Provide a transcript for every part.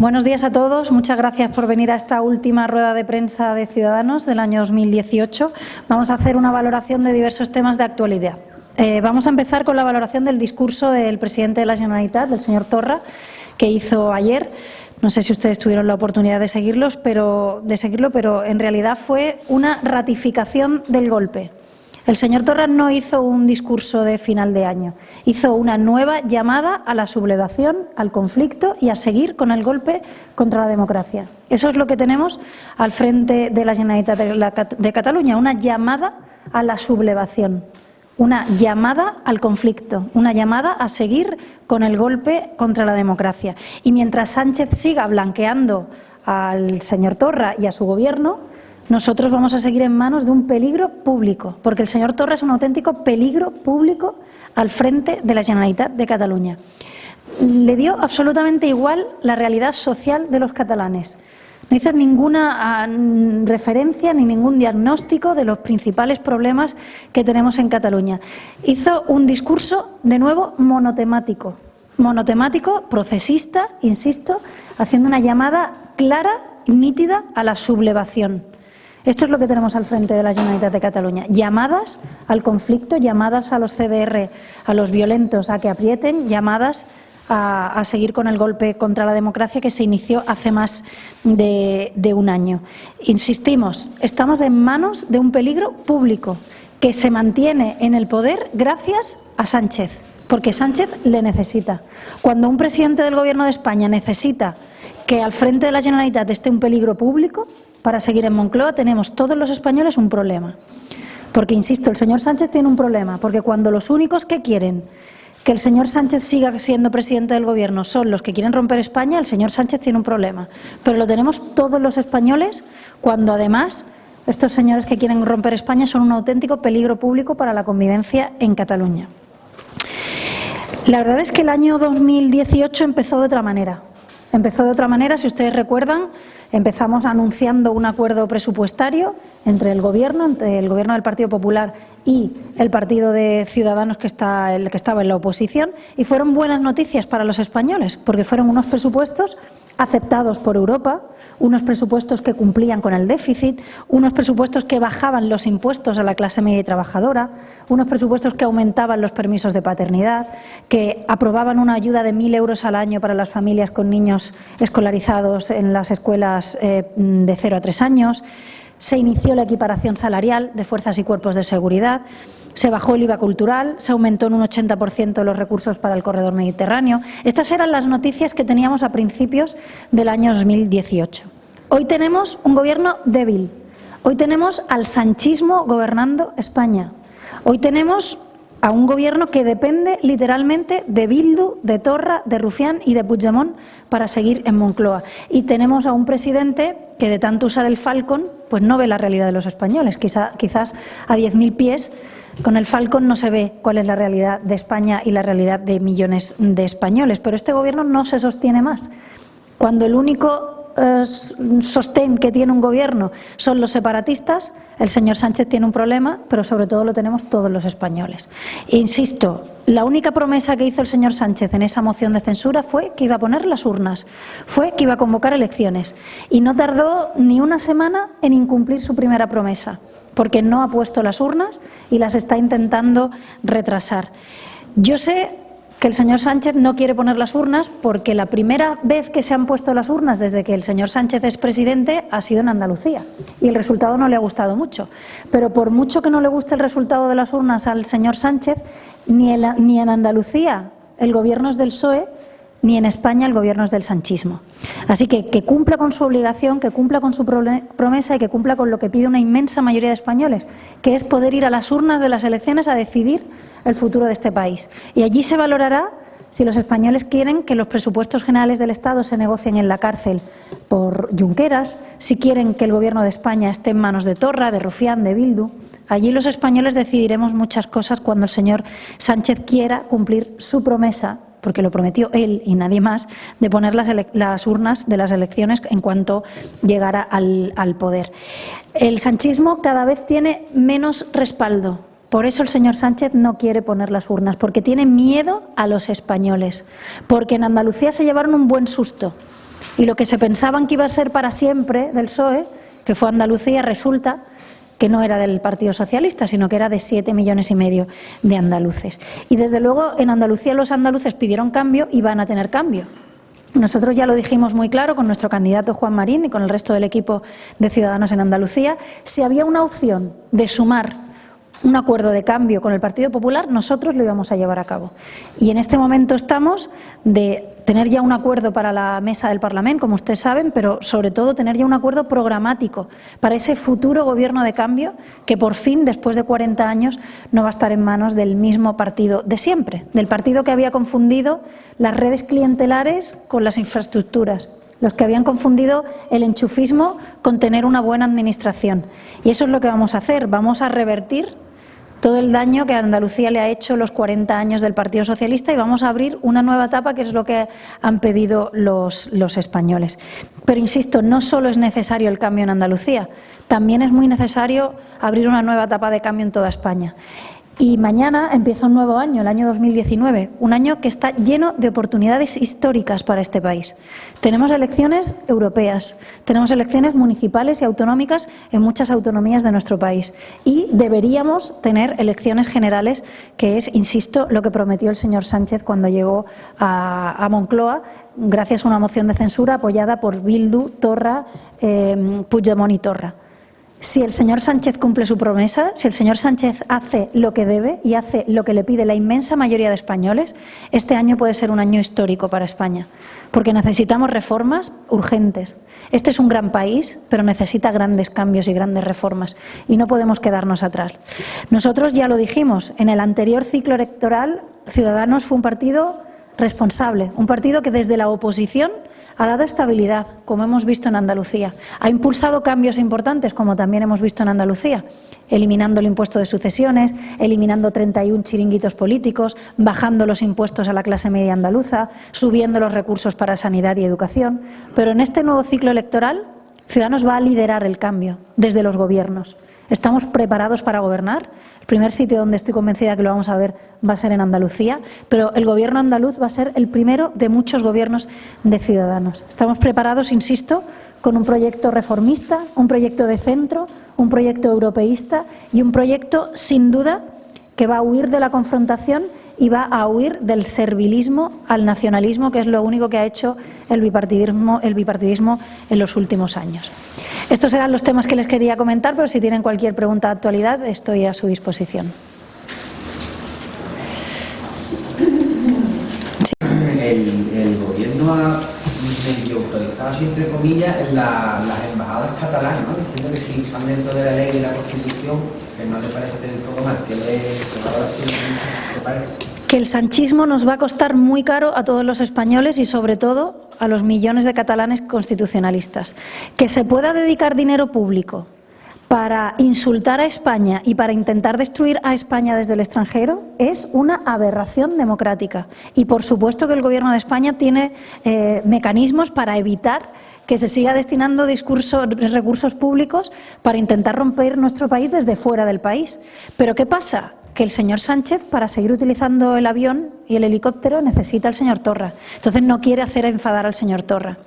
Buenos días a todos. Muchas gracias por venir a esta última rueda de prensa de Ciudadanos del año 2018. Vamos a hacer una valoración de diversos temas de actualidad. Vamos a empezar con la valoración del discurso del presidente de la Generalitat, del señor Torra, que hizo ayer. No sé si ustedes tuvieron la oportunidad de seguirlo, pero en realidad fue una ratificación del golpe. El señor Torra no hizo un discurso de final de año, hizo una nueva llamada a la sublevación, al conflicto y a seguir con el golpe contra la democracia. Eso es lo que tenemos al frente de la Generalitat de Cataluña, una llamada a la sublevación, una llamada al conflicto, una llamada a seguir con el golpe contra la democracia. Y mientras Sánchez siga blanqueando al señor Torra y a su gobierno, nosotros vamos a seguir en manos de un peligro público, porque el señor Torra es un auténtico peligro público al frente de la Generalitat de Cataluña. Le dio absolutamente igual la realidad social de los catalanes. No hizo ninguna referencia ni ningún diagnóstico de los principales problemas que tenemos en Cataluña. Hizo un discurso, de nuevo, monotemático, procesista, insisto, haciendo una llamada clara, nítida a la sublevación. Esto es lo que tenemos al frente de la Generalitat de Cataluña. Llamadas al conflicto, llamadas a los CDR, a los violentos a que aprieten, llamadas a seguir con el golpe contra la democracia que se inició hace más de un año. Insistimos, estamos en manos de un peligro público que se mantiene en el poder gracias a Sánchez, porque Sánchez le necesita. Cuando un presidente del Gobierno de España necesita que al frente de la Generalitat esté un peligro público, para seguir en Moncloa tenemos todos los españoles un problema. Porque, insisto, el señor Sánchez tiene un problema, porque cuando los únicos que quieren que el señor Sánchez siga siendo presidente del Gobierno son los que quieren romper España, el señor Sánchez tiene un problema. Pero lo tenemos todos los españoles cuando, además, estos señores que quieren romper España son un auténtico peligro público para la convivencia en Cataluña. La verdad es que el año 2018 empezó de otra manera. Si ustedes recuerdan, empezamos anunciando un acuerdo presupuestario entre el Gobierno del Partido Popular y el Partido de Ciudadanos que estaba en la oposición, y fueron buenas noticias para los españoles, porque fueron unos presupuestos aceptados por Europa, unos presupuestos que cumplían con el déficit, unos presupuestos que bajaban los impuestos a la clase media y trabajadora, unos presupuestos que aumentaban los permisos de paternidad, que aprobaban una ayuda de 1.000 euros al año para las familias con niños escolarizados en las escuelas de 0 a 3 años, se inició la equiparación salarial de fuerzas y cuerpos de seguridad, se bajó el IVA cultural, se aumentó en un 80% los recursos para el corredor mediterráneo. Estas eran las noticias que teníamos a principios del año 2018. Hoy tenemos un gobierno débil. Hoy tenemos al sanchismo gobernando España. Hoy tenemos a un gobierno que depende literalmente de Bildu, de Torra, de Rufián y de Puigdemont para seguir en Moncloa. Y tenemos a un presidente que, de tanto usar el Falcon, pues no ve la realidad de los españoles. Quizás a 10.000 pies con el Falcon no se ve cuál es la realidad de España y la realidad de millones de españoles. Pero este gobierno no se sostiene más. Cuando el único sostén que tiene un gobierno son los separatistas, el señor Sánchez tiene un problema, pero sobre todo lo tenemos todos los españoles. E insisto, la única promesa que hizo el señor Sánchez en esa moción de censura fue que iba a poner las urnas, fue que iba a convocar elecciones, y no tardó ni una semana en incumplir su primera promesa, porque no ha puesto las urnas y las está intentando retrasar. Yo sé que el señor Sánchez no quiere poner las urnas porque la primera vez que se han puesto las urnas desde que el señor Sánchez es presidente ha sido en Andalucía y el resultado no le ha gustado mucho. Pero por mucho que no le guste el resultado de las urnas al señor Sánchez, ni en Andalucía el gobierno es del PSOE, ni en España el gobierno es del sanchismo. Así que cumpla con su obligación, que cumpla con su promesa y que cumpla con lo que pide una inmensa mayoría de españoles, que es poder ir a las urnas de las elecciones a decidir el futuro de este país. Y allí se valorará si los españoles quieren que los presupuestos generales del Estado se negocien en la cárcel por Junqueras, si quieren que el Gobierno de España esté en manos de Torra, de Rufián, de Bildu. Allí los españoles decidiremos muchas cosas cuando el señor Sánchez quiera cumplir su promesa, porque lo prometió él y nadie más, de poner las urnas de las elecciones en cuanto llegara al poder. El sanchismo cada vez tiene menos respaldo. Por eso el señor Sánchez no quiere poner las urnas, porque tiene miedo a los españoles, porque en Andalucía se llevaron un buen susto, Y lo que se pensaban que iba a ser para siempre del PSOE, que fue Andalucía, resulta que no era del Partido Socialista, sino que era de 7,5 millones de andaluces. Y desde luego en Andalucía los andaluces pidieron cambio y van a tener cambio. Nosotros ya lo dijimos muy claro con nuestro candidato Juan Marín y con el resto del equipo de Ciudadanos en Andalucía. Si había una opción de sumar un acuerdo de cambio con el Partido Popular, nosotros lo íbamos a llevar a cabo. Y en este momento estamos de tener ya un acuerdo para la mesa del Parlamento, como ustedes saben, pero sobre todo tener ya un acuerdo programático para ese futuro gobierno de cambio que por fin, después de 40 años, no va a estar en manos del mismo partido de siempre, del partido que había confundido las redes clientelares con las infraestructuras, los que habían confundido el enchufismo con tener una buena administración. Y eso es lo que vamos a hacer, vamos a revertir todo el daño que a Andalucía le ha hecho los 40 años del Partido Socialista y vamos a abrir una nueva etapa, que es lo que han pedido los españoles. Pero insisto, no solo es necesario el cambio en Andalucía, también es muy necesario abrir una nueva etapa de cambio en toda España. Y mañana empieza un nuevo año, el año 2019, un año que está lleno de oportunidades históricas para este país. Tenemos elecciones europeas, tenemos elecciones municipales y autonómicas en muchas autonomías de nuestro país y deberíamos tener elecciones generales, que es, insisto, lo que prometió el señor Sánchez cuando llegó a Moncloa, gracias a una moción de censura apoyada por Bildu, Torra, Puigdemont y Torra. Si el señor Sánchez cumple su promesa, si el señor Sánchez hace lo que debe y hace lo que le pide la inmensa mayoría de españoles, este año puede ser un año histórico para España, porque necesitamos reformas urgentes. Este es un gran país, pero necesita grandes cambios y grandes reformas, y no podemos quedarnos atrás. Nosotros ya lo dijimos, en el anterior ciclo electoral, Ciudadanos fue un partido responsable, un partido que desde la oposición ha dado estabilidad, como hemos visto en Andalucía. Ha impulsado cambios importantes, como también hemos visto en Andalucía, eliminando el impuesto de sucesiones, eliminando 31 chiringuitos políticos, bajando los impuestos a la clase media andaluza, subiendo los recursos para sanidad y educación. Pero en este nuevo ciclo electoral, Ciudadanos va a liderar el cambio desde los gobiernos. ¿Estamos preparados para gobernar? El primer sitio donde estoy convencida que lo vamos a ver va a ser en Andalucía, pero el gobierno andaluz va a ser el primero de muchos gobiernos de Ciudadanos. Estamos preparados, insisto, con un proyecto reformista, un proyecto de centro, un proyecto europeísta y un proyecto, sin duda, que va a huir de la confrontación y va a huir del servilismo al nacionalismo, que es lo único que ha hecho el bipartidismo en los últimos años. Estos eran los temas que les quería comentar, pero si tienen cualquier pregunta de actualidad, estoy a su disposición. Sí. El gobierno ha medio autorizado, entre comillas, las embajadas catalanas, ¿no? Diciendo que si están dentro de la ley y de la Constitución, que no le parece un poco mal, que le parece. Que el sanchismo nos va a costar muy caro a todos los españoles y sobre todo a los millones de catalanes constitucionalistas. Que se pueda dedicar dinero público para insultar a España y para intentar destruir a España desde el extranjero es una aberración democrática. Y por supuesto que el Gobierno de España tiene mecanismos para evitar que se siga destinando recursos públicos para intentar romper nuestro país desde fuera del país. ¿Pero qué pasa? Que el señor Sánchez, para seguir utilizando el avión y el helicóptero, necesita al señor Torra. Entonces no quiere hacer enfadar al señor Torra.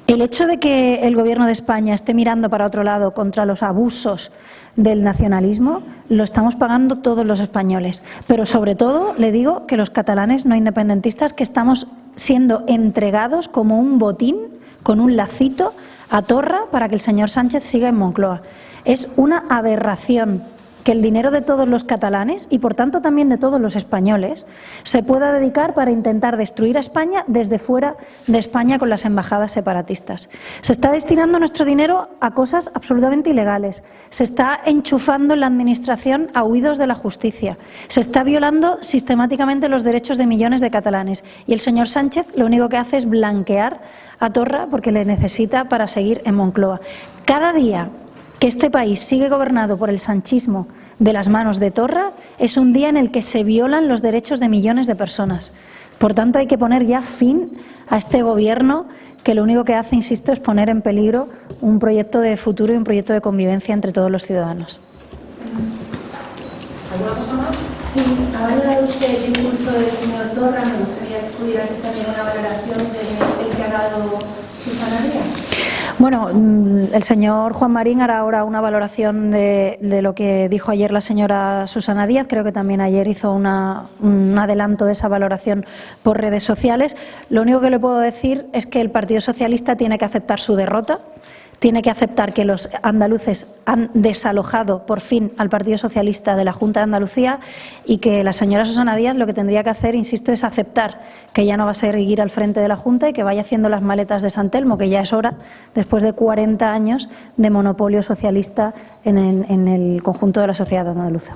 El hecho de que el Gobierno de España esté mirando para otro lado contra los abusos del nacionalismo, lo estamos pagando todos los españoles. Pero sobre todo, le digo que los catalanes no independentistas, que estamos siendo entregados como un botín, con un lacito, a Torra para que el señor Sánchez siga en Moncloa. Es una aberración que el dinero de todos los catalanes y por tanto también de todos los españoles se pueda dedicar para intentar destruir a España desde fuera de España con las embajadas separatistas. Se está destinando nuestro dinero a cosas absolutamente ilegales, se está enchufando en la administración a huidos de la justicia, se está violando sistemáticamente los derechos de millones de catalanes y el señor Sánchez lo único que hace es blanquear a Torra porque le necesita para seguir en Moncloa. Cada día que este país sigue gobernado por el sanchismo de las manos de Torra es un día en el que se violan los derechos de millones de personas. Por tanto, hay que poner ya fin a este gobierno que lo único que hace, insisto, es poner en peligro un proyecto de futuro y un proyecto de convivencia entre todos los ciudadanos. ¿Alguna cosa más? Sí, ha valorado usted el impulso del señor Torra. Me gustaría si pudiera hacer también una valoración del que ha dado Susana Bueno, el señor Juan Marín hará ahora una valoración de lo que dijo ayer la señora Susana Díaz. Creo que también ayer hizo un adelanto de esa valoración por redes sociales. Lo único que le puedo decir es que el Partido Socialista tiene que aceptar su derrota. Tiene que aceptar que los andaluces han desalojado por fin al Partido Socialista de la Junta de Andalucía y que la señora Susana Díaz lo que tendría que hacer, insisto, es aceptar que ya no va a seguir al frente de la Junta y que vaya haciendo las maletas de San Telmo, que ya es hora, después de 40 años de monopolio socialista en el conjunto de la sociedad andaluza.